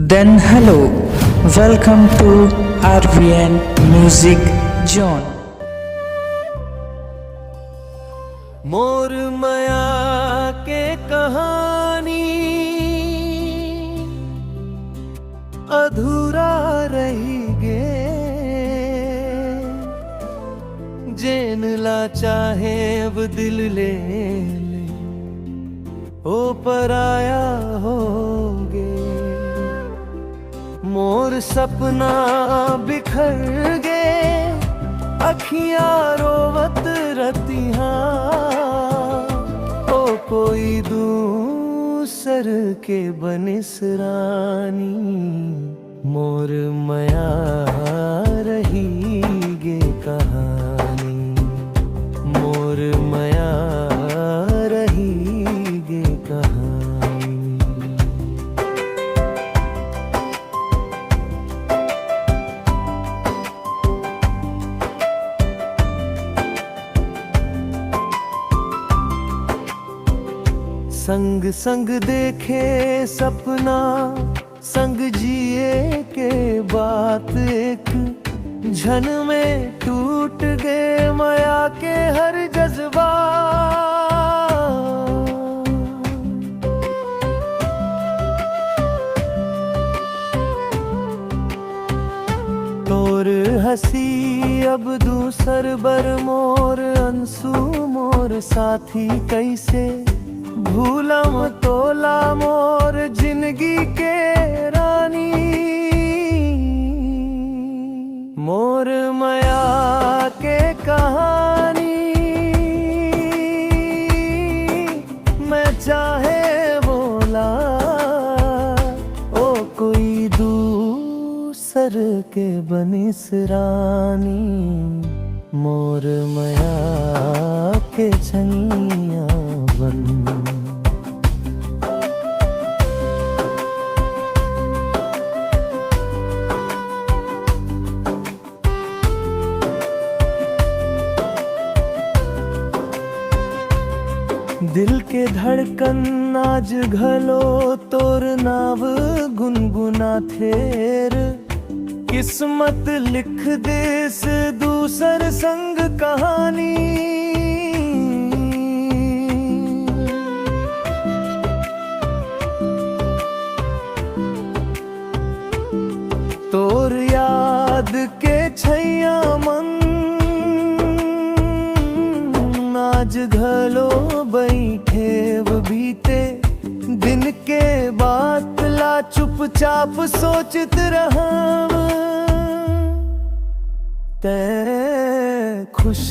Then hello, welcome to RVN Music Zone. मोर माया के कहानी अधूरा रही गे, जेन ला चाहे अब दिल ले ले ओ पराया होगे। मोर सपना बिखर गे, अखियां रोवत रतिहा ओ कोई दूसर के बनिसरानी। मोर माया रही गे कहानी, मोर माया रही गे कहानी। संग संग देखे सपना, संग जिए के बात एक झन में टूट गए माया के हर जज्बा। तोर हसी अब दूसर बर मोर अंसू मोर साथी कैसे भूलम तोला मोर जिंदगी के रानी। मोर माया के कहानी मैं चाहे बोला ओ कोई दूसर के बनिसरानी। मोर माया के छैया बन। दिल के धड़कन आज घलो तोर नाव गुनगुना थेर। किस्मत लिख देस दूसर संग कहानी। तोर याद के छैया मन आज घलो बैठे बीते दिन के बात ला चुपचाप सोचत रहा। ते खुश